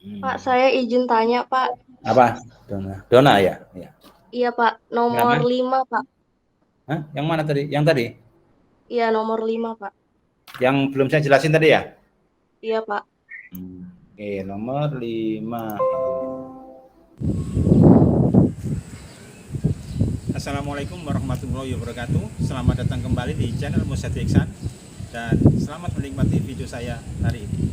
Pak, saya izin tanya, Pak. Apa? Dona ya? Ya. Iya, Pak. Nomor Kenapa? 5, Pak. Hah? Yang mana tadi? Yang tadi? Iya, nomor 5, Pak. Yang belum saya jelasin tadi ya? Iya, Pak. Oke, nomor 5. Assalamualaikum warahmatullahi wabarakatuh. Selamat datang kembali di channel Musyati Iksan dan selamat menikmati video saya hari ini.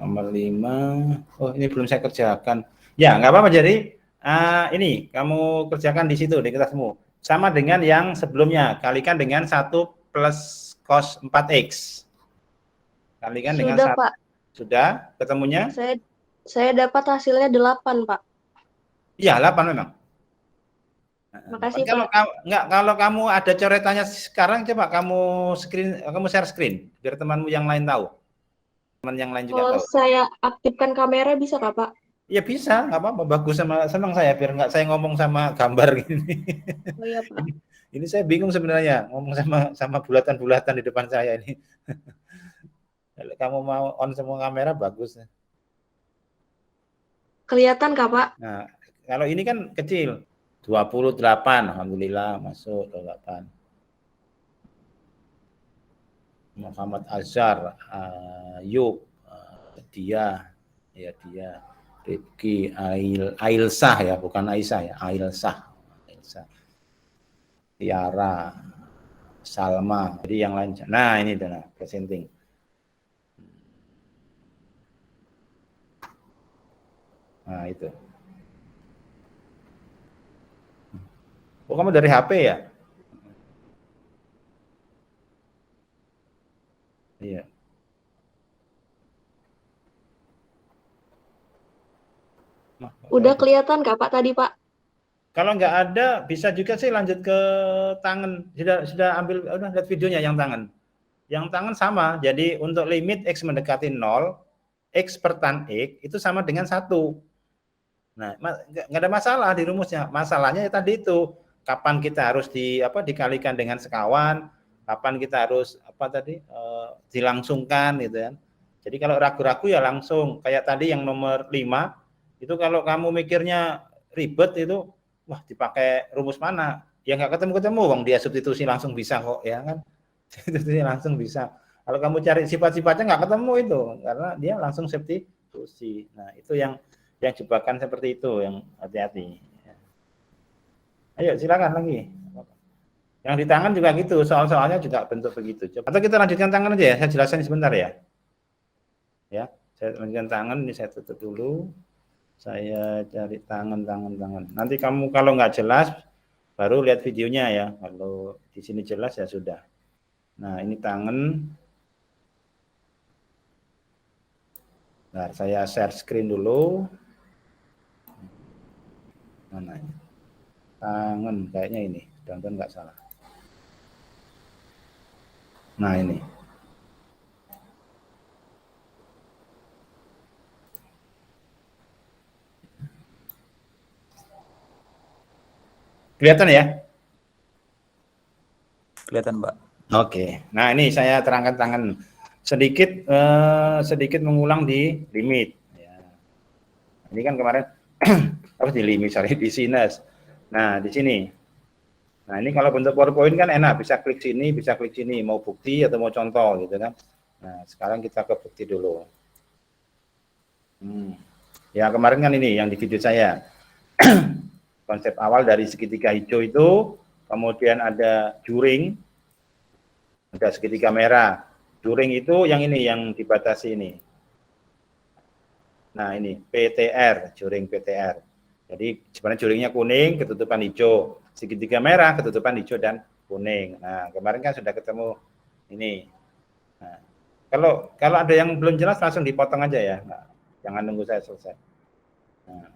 Nomor 5. Oh, ini belum saya kerjakan. Ya, nggak apa-apa. Jadi ini kamu kerjakan di situ di kertasmu. Sama dengan yang sebelumnya, kalikan dengan 1 plus cos 4x. Kalikan dengan Sudah, 1. Pak. Sudah ketemunya? Saya dapat hasilnya 8, Pak. Iya, 8 memang. Makasih, Kalau Pak. kalau kamu ada coretannya sekarang, coba kamu share screen biar temanmu yang lain tahu. Teman yang lain juga Kalau tahu. saya aktifkan kamera bisa, Kak, Pak? Ya bisa, nggak apa-apa, bagus, senang saya biar nggak saya ngomong sama gambar gini. Oh iya, Pak. Ini saya bingung sebenarnya ngomong sama bulatan-bulatan di depan saya ini. Kalau kamu mau on semua kamera bagus. Kelihatan, Kak, Pak? Nah, kalau ini kan kecil. 28, alhamdulillah masuk 28. Muhammad Azhar, Ayub, dia, Rifki, Ailsah ya, bukan Aisyah ya, Ailsah, Tiara, Salma, jadi yang lain. Nah ini adalah presenting. Nah itu. Oh kamu dari HP ya? Iya. Udah kelihatan, Kak, Pak, tadi, Pak? Kalau nggak ada, bisa juga sih lanjut ke tangan. Sudah ambil, udah lihat videonya yang tangan. Yang tangan sama, jadi untuk limit X mendekati 0, X per tan X itu sama dengan 1. Nah, nggak ada masalah di rumusnya. Masalahnya ya tadi itu, kapan kita harus dikalikan dengan sekawan, kapan kita harus dilangsungkan gitu kan. Jadi kalau ragu-ragu ya langsung, kayak tadi yang nomor 5, itu kalau kamu mikirnya ribet itu, wah dipakai rumus mana? Ya nggak ketemu-ketemu, wong dia substitusi langsung bisa kok, ya kan? Substitusi langsung bisa. Kalau kamu cari sifat-sifatnya nggak ketemu itu, karena dia langsung substitusi. Nah itu yang jebakan seperti itu, yang hati-hati. Ayo silakan lagi. Yang di tangan juga gitu, soal-soalnya juga bentuk begitu. Atau kita lanjutkan tangan aja ya, saya jelaskan sebentar ya. Ya, saya lanjutkan tangan, ini saya tutup dulu. Saya cari tangan. Nanti kamu kalau nggak jelas, baru lihat videonya ya. Kalau di sini jelas ya sudah. Nah ini tangan. Nah saya share screen dulu. Mana ini? Tangan kayaknya ini, mudah-mudahan nggak salah. Nah ini. Kelihatan ya? Kelihatan, Mbak. Oke. Nah ini saya terangkan tangan. Sedikit mengulang di limit. Ya. Ini kan kemarin harus di limit, di sinus. Nah di sini. Nah ini kalau bentuk PowerPoint kan enak, bisa klik sini, bisa klik sini, mau bukti atau mau contoh gitu kan. Nah sekarang kita ke bukti dulu. Ya kemarin kan ini yang di video saya. Konsep awal dari segitiga hijau itu, kemudian ada juring, ada segitiga merah. Juring itu yang ini, yang dibatasi ini. Nah ini PTR, juring PTR. Jadi sebenarnya juringnya kuning, ketutupan hijau. Segitiga merah, ketutupan hijau dan kuning. Nah kemarin kan sudah ketemu ini. Nah, kalau ada yang belum jelas langsung dipotong aja ya. Nah, jangan nunggu saya selesai. Nah,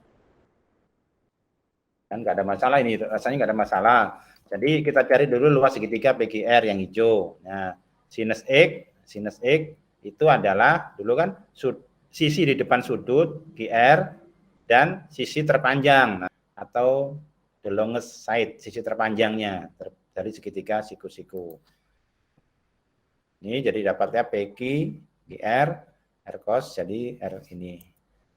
kan nggak ada masalah ini, rasanya nggak ada masalah. Jadi kita cari dulu luas segitiga PGR yang hijau. Nah, sinus X Sinus X itu adalah dulu kan sisi di depan sudut GR dan sisi terpanjang atau the longest side, sisi terpanjangnya dari segitiga siku-siku. Ini jadi dapatnya PQ GR R cos, jadi R ini.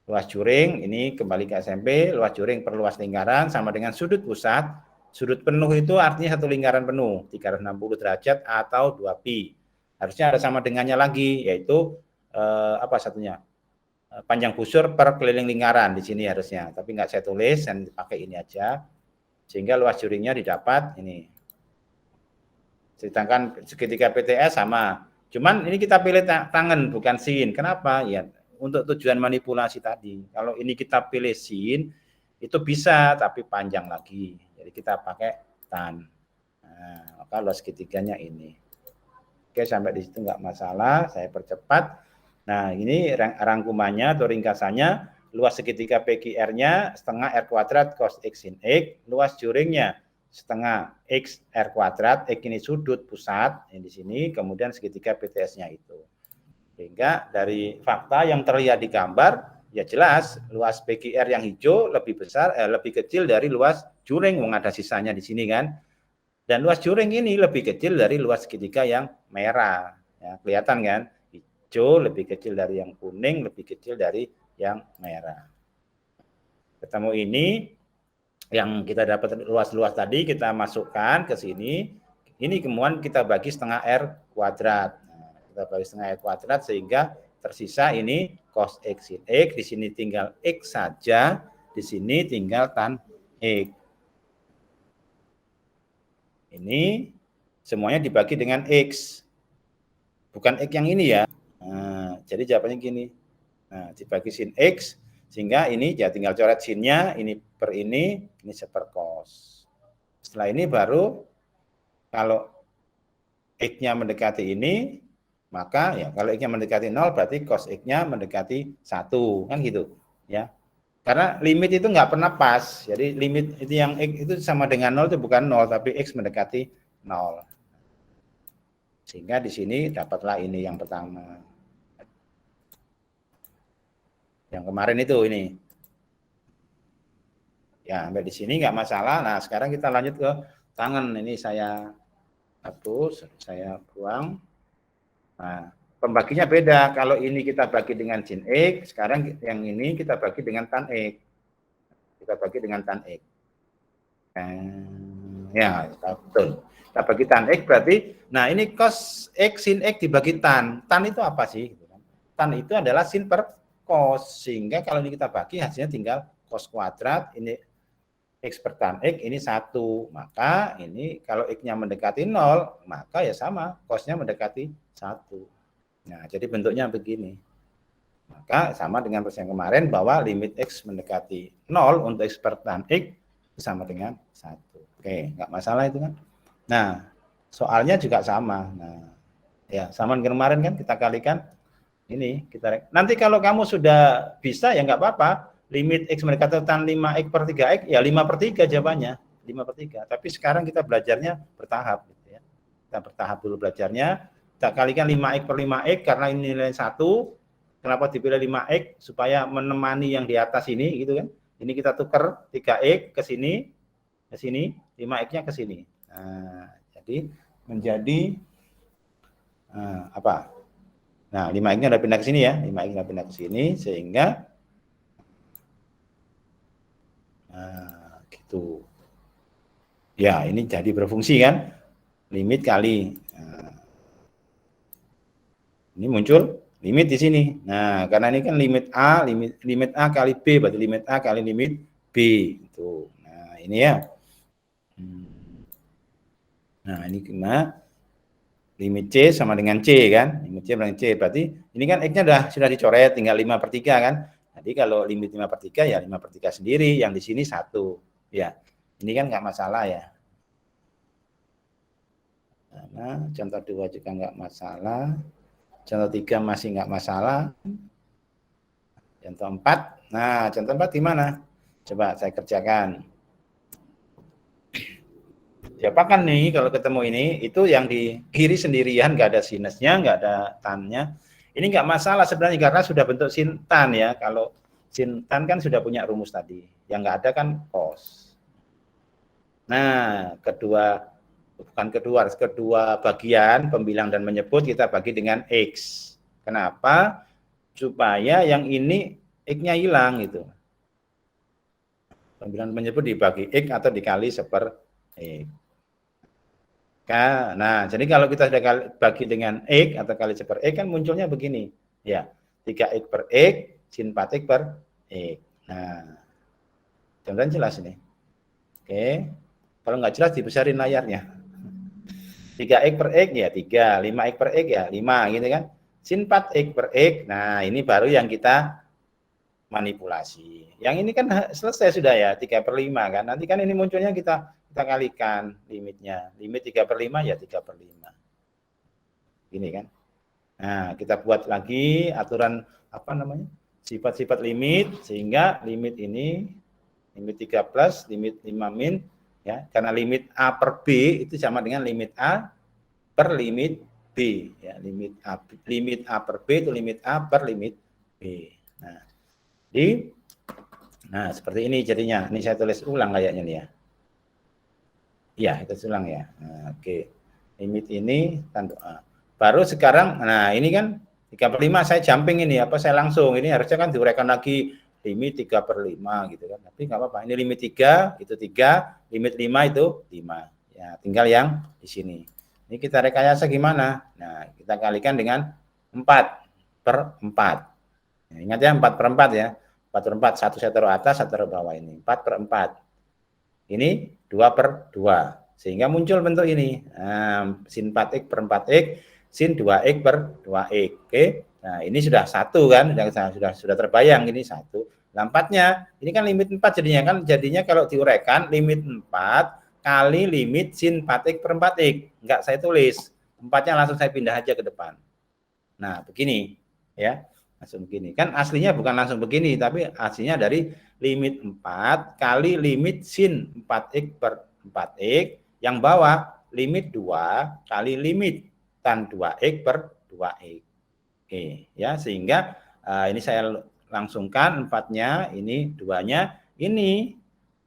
Luas juring ini kembali ke SMP, luas juring per luas lingkaran sama dengan sudut pusat. Sudut penuh itu artinya satu lingkaran penuh, 360 derajat atau 2pi. Harusnya ada sama dengannya lagi, yaitu apa satunya? Panjang busur per keliling lingkaran di sini harusnya, tapi nggak saya tulis dan dipakai ini aja. Sehingga luas juringnya didapat ini. Sedangkan segitiga PTS sama. Cuman ini kita pilih tangan bukan sin. Kenapa? Ya untuk tujuan manipulasi tadi. Kalau ini kita pilih sin, itu bisa tapi panjang lagi. Jadi kita pakai tan. Nah, maka luas segitiganya ini. Oke, sampai di situ nggak masalah. Saya percepat. Nah, ini rangkumannya atau ringkasannya. Luas segitiga PQR-nya setengah R kuadrat cos X sin X. Luas juringnya setengah X R kuadrat. X ini sudut pusat yang di sini. Kemudian segitiga PTS-nya itu. Sehingga dari fakta yang terlihat di gambar, ya jelas luas PQR yang hijau lebih besar, lebih kecil dari luas juring, ada sisanya di sini kan. Dan luas juring ini lebih kecil dari luas segitiga yang merah. Ya, kelihatan kan? Hijau lebih kecil dari yang kuning, lebih kecil dari yang merah. Ketemu ini, yang kita dapat luas-luas tadi kita masukkan ke sini. Ini kemudian kita bagi setengah R kuadrat. Kita bagi setengah R kuadrat sehingga tersisa ini cos X sin X. Di sini tinggal X saja, di sini tinggal tan X. Ini semuanya dibagi dengan X. Bukan X yang ini ya. Nah, jadi jawabannya gini. Nah, dibagi sin X, sehingga ini ya tinggal coret sinnya, ini per ini seper cos. Setelah ini baru kalau X-nya mendekati ini, maka ya kalau X-nya mendekati 0 berarti cos X-nya mendekati 1, kan gitu ya. Karena limit itu nggak pernah pas. Jadi limit itu yang X itu sama dengan 0 itu bukan 0 tapi X mendekati 0. Sehingga di sini dapatlah ini yang pertama. Yang kemarin itu ini. Ya, sampai di sini nggak masalah. Nah, sekarang kita lanjut ke tangan. Ini saya hapus, saya buang. Nah, pembaginya beda. Kalau ini kita bagi dengan sin X, sekarang yang ini kita bagi dengan tan X. Kita bagi dengan tan X. Ya, betul. Kita bagi tan X berarti, nah ini cos X sin X dibagi tan. Tan itu apa sih? Tan itu adalah sin per cos. Sehingga kalau ini kita bagi hasilnya tinggal cos kuadrat, ini X per tan X, ini 1. Maka ini kalau X-nya mendekati 0, maka ya sama, cos-nya mendekati 1. Nah, jadi bentuknya begini. Maka sama dengan persen kemarin bahwa limit X mendekati 0 untuk X per tan X sama dengan 1. Oke, nggak masalah itu kan. Nah, soalnya juga sama. Nah, ya sama dengan kemarin kan kita kalikan ini. Nanti kalau kamu sudah bisa ya nggak apa-apa. Limit X mendekati tan 5X per 3X, ya 5 per 3 jawabannya. 5 per 3. Tapi sekarang kita belajarnya bertahap. Gitu ya. Kita bertahap dulu belajarnya. Kita kalikan 5X per 5X karena ini nilai 1. Kenapa dipilih 5X? Supaya menemani yang di atas ini, gitu kan. Ini kita tukar 3X ke sini, 5X-nya ke sini. Nah, jadi menjadi apa? Nah, 5X-nya udah pindah ke sini ya. 5X udah pindah ke sini, sehingga gitu. Ya, ini jadi berfungsi kan? Limit kali. Nah, ini muncul limit di sini. Nah, karena ini kan limit A, limit A kali B, berarti limit A kali limit B. Itu. Nah, ini ya. Nah, ini kena limit C sama dengan C kan? Limit C sama dengan C, berarti ini kan X-nya sudah dicoret, tinggal 5 per 3 kan? Jadi kalau limit 5 per 3 ya 5 per 3 sendiri, yang di sini 1. Ya, ini kan nggak masalah ya. Nah, contoh 2 juga nggak masalah. Contoh 3 masih nggak masalah. Contoh 4. Nah, contoh 4 gimana? Coba saya kerjakan. Diapakan nih kalau ketemu ini? Itu yang di kiri sendirian, nggak ada sinusnya, nggak ada tannya. Ini nggak masalah sebenarnya karena sudah bentuk sin tan ya. Kalau sin tan kan sudah punya rumus tadi. Yang nggak ada kan cos. Nah, kedua bagian pembilang dan menyebut kita bagi dengan X. Kenapa? Supaya yang ini X-nya hilang gitu. Pembilang dan menyebut dibagi X atau dikali seper X. Nah, jadi kalau kita sudah bagi dengan X atau kali seper X kan munculnya begini. Ya, 3X per X, sin 4X per X. Nah, mudah-mudahan jelas ini. Oke. Kalau nggak jelas dibesarin layarnya. 3X per X ya 3, 5X per X ya 5 gitu kan. Sin 4X per X, nah ini baru yang kita manipulasi. Yang ini kan selesai sudah ya, 3/5 kan. Nanti kan ini munculnya kita kalikan limitnya. Limit 3/5 ya 3/5. Gini kan. Nah, kita buat lagi aturan apa namanya? Sifat-sifat limit sehingga limit ini limit 3 plus, limit 5 min ya, karena limit A per B itu sama dengan limit A per limit B ya, limit A per B itu limit A per limit B. Nah, seperti ini jadinya. Ini saya tulis ulang kayaknya nih ya. Iya, itu ulang ya. Nah, oke. Limit ini tanda A. Baru sekarang, nah ini kan 3/5 saya jumping ini, apa saya langsung, ini harusnya kan diuraikan lagi limit 3/5 gitu kan. Tapi nggak apa-apa, ini limit 3, itu 3, limit 5 itu 5. Ya, tinggal yang di sini. Ini kita rekayasa gimana? Nah, kita kalikan dengan 4/4. Nah, ingat ya 4/4 ya. 4/4, satu saya taruh atas, satu taruh bawah ini. 4/4. Ini 2/2. Sehingga muncul bentuk ini. Sin 4X per 4X, sin 2X per 2X. Oke. Nah, ini sudah satu kan, sudah terbayang ini satu. Nah, 4-nya, ini kan limit 4 jadinya kalau diuraikan limit 4 kali limit sin 4X per 4X. Enggak saya tulis. 4-nya langsung saya pindah aja ke depan. Nah, begini ya. Langsung begini. Kan aslinya bukan langsung begini, tapi aslinya dari limit 4 kali limit sin 4X per 4X, yang bawah limit 2 kali limit tan 2X per 2X. Oke, ya, sehingga ini saya langsungkan 4-nya, ini 2-nya, ini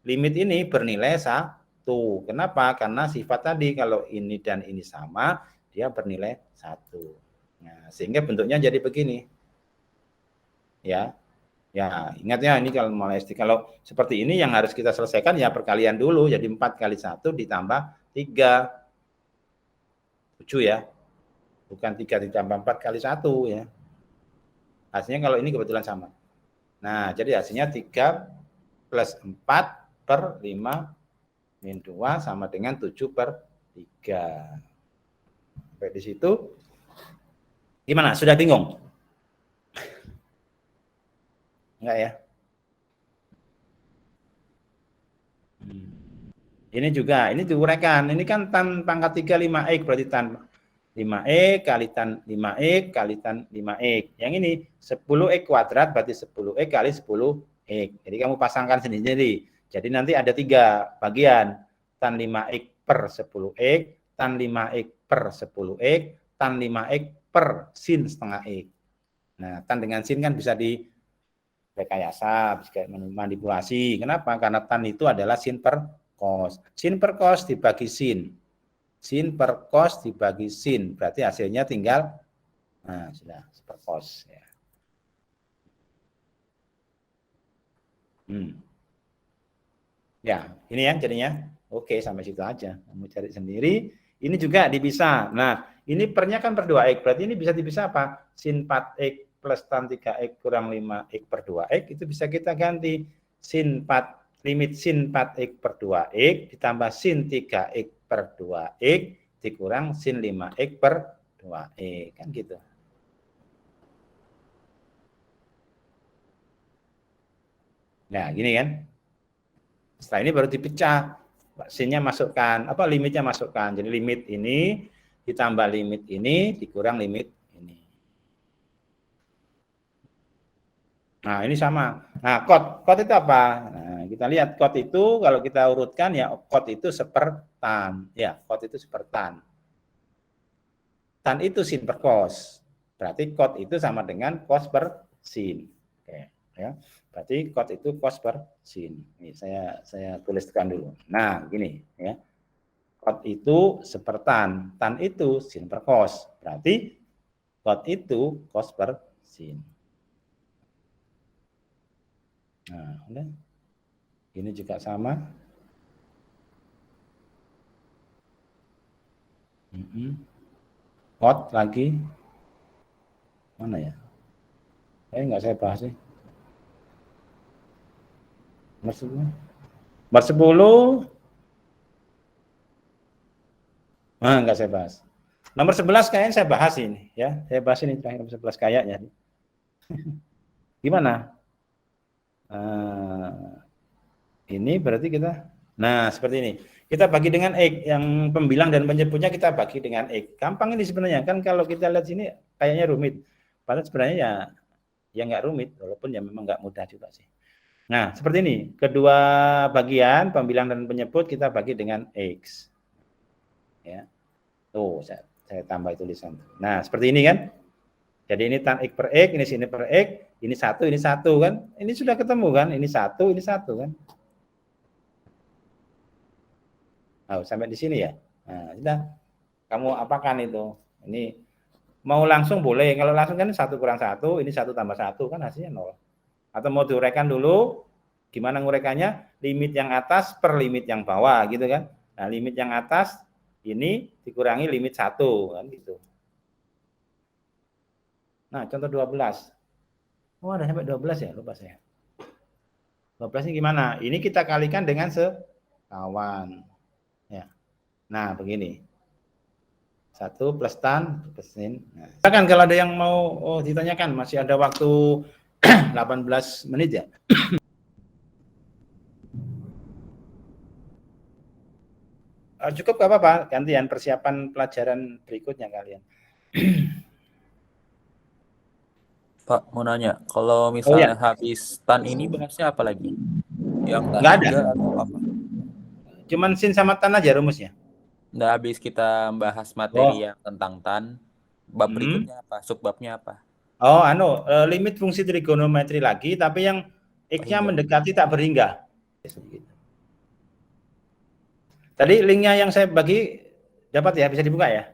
limit ini bernilai 1. Kenapa? Karena sifat tadi kalau ini dan ini sama, dia bernilai 1. Nah, sehingga bentuknya jadi begini. Ya. Ya, ingat ya, ini kalau mulai kalau seperti ini yang harus kita selesaikan ya perkalian dulu. Jadi 4 kali 1 ditambah 3. 7 ya. Bukan 3 ditambah 4 kali 1 ya. Hasilnya kalau ini kebetulan sama. Nah, jadi hasilnya 3 plus 4 per 5 min 2 sama dengan 7/3. Sampai di situ. Gimana? Sudah bingung? Enggak ya? Ini juga, ini diuraikan. Ini kan tan pangkat 3 5x, berarti tan 5x kali tan 5x kali tan 5x. Yang ini 10x kuadrat berarti 10x kali 10x. Jadi kamu pasangkan sendiri. Jadi nanti ada 3 bagian. Tan 5x per 10x, tan 5x per 10x, tan 5x per sin setengah x. Nah, tan dengan sin kan bisa di rekayasa, bisa manipulasi. Kenapa? Karena tan itu adalah sin per cos. Sin per cos dibagi sin. Sin per cos dibagi sin. Berarti hasilnya tinggal, nah sudah, per cos. Ya. Ya, ini ya jadinya. Oke, sampai situ aja. Kamu cari sendiri. Ini juga bisa. Nah, ini pernya kan per 2x. Berarti ini bisa dipisah apa? Sin 4x plus tan 3x kurang 5x per 2x. Itu bisa kita ganti. Sin 4, limit sin 4x per 2x ditambah sin 3x per 2x dikurang sin 5x per 2x. Kan gitu. Nah, gini kan. Setelah ini baru dipecah. Sinnya masukkan, apa limitnya masukkan. Jadi limit ini ditambah limit ini dikurang limit ini. Nah, ini sama. Nah, code itu apa? Nah, kita lihat code itu kalau kita urutkan ya code itu sepertan. Ya, code itu sepertan. Tan itu sin per cos. Berarti code itu sama dengan cos per sin. Oke, ya. Berarti code itu cos per sin. Ini saya tuliskan dulu. Nah, gini ya. Code itu sepertan, tan itu sin per cos. Berarti code itu cos per sin. Nah, udah. Ini juga sama. Code lagi. Mana ya? Nggak saya bahas sih. Nomor 10. Nah, nggak saya bahas. Nomor 11 kayaknya saya bahas ini ya. Saya bahas ini terakhir nomor 11 kayaknya. Gimana? Ini berarti kita, nah seperti ini. Kita bagi dengan X, yang pembilang dan penyebutnya kita bagi dengan X. Gampang ini sebenarnya, kan kalau kita lihat sini kayaknya rumit. Padahal sebenarnya ya nggak rumit, walaupun ya memang nggak mudah juga sih. Nah, seperti ini. Kedua bagian, pembilang dan penyebut, kita bagi dengan X. Ya. Tuh, saya tambah tulisan. Nah, seperti ini kan. Jadi ini tan X per X, ini sini per X, ini satu kan. Ini sudah ketemu kan, ini satu kan. Nah, sampai di sini ya. Nah, sudah. Kamu apakan itu? Ini mau langsung boleh, kalau langsung kan 1 kurang 1, ini 1 tambah 1 kan hasilnya 0. Atau mau diuraikan dulu, gimana ngurekannya? Limit yang atas per limit yang bawah gitu kan. Nah, limit yang atas ini dikurangi limit 1 kan gitu. Nah, contoh 12. Oh, ada sampai 12 ya, lupa saya. 12 ini gimana? Ini kita kalikan dengan sekawan. Ya. Nah, begini. 1 plus tan plus sin. Nah, silakan kalau ada yang mau ditanyakan, masih ada waktu 18 menit ya. Cukup gak apa-apa, gantian persiapan pelajaran berikutnya kalian. Pak, mau nanya, kalau misalnya habis tan ini bahasnya apa lagi? Yang tan nggak juga ada. atau apa? Cuman sin sama tan aja rumusnya. Nggak, habis kita bahas materi yang tentang tan, bab berikutnya apa? Subbabnya apa? Oh, limit fungsi trigonometri lagi, tapi yang X-nya mendekati tak berhingga. Tadi linknya yang saya bagi dapat ya, bisa dibuka ya?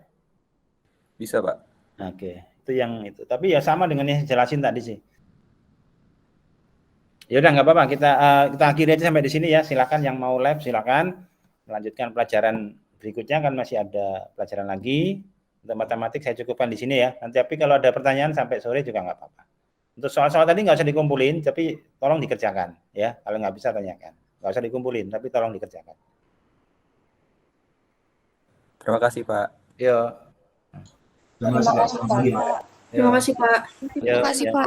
Bisa, Pak. Oke, itu yang itu. Tapi ya sama dengan yang jelasin tadi sih. Ya udah nggak apa-apa, kita akhiri aja sampai di sini ya. Silakan yang mau live silakan melanjutkan pelajaran berikutnya, kan masih ada pelajaran lagi. Untuk matematik saya cukupkan di sini ya. Nanti tapi kalau ada pertanyaan sampai sore juga nggak apa-apa. Untuk soal-soal tadi nggak usah dikumpulin, tapi tolong dikerjakan ya. Kalau nggak bisa tanyakan, nggak usah dikumpulin, tapi tolong dikerjakan. Terima kasih, Pak. Yo. Terima kasih, Pak. Terima kasih, Pak. Terima kasih, Pak.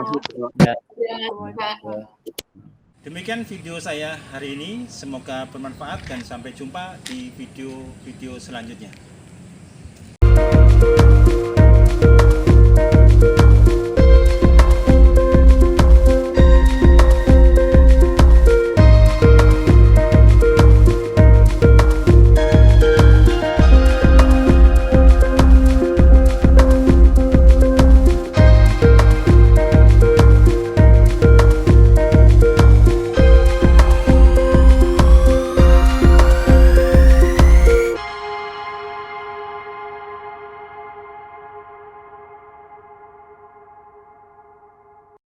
Demikian video saya hari ini. Semoga bermanfaat dan sampai jumpa di video-video selanjutnya.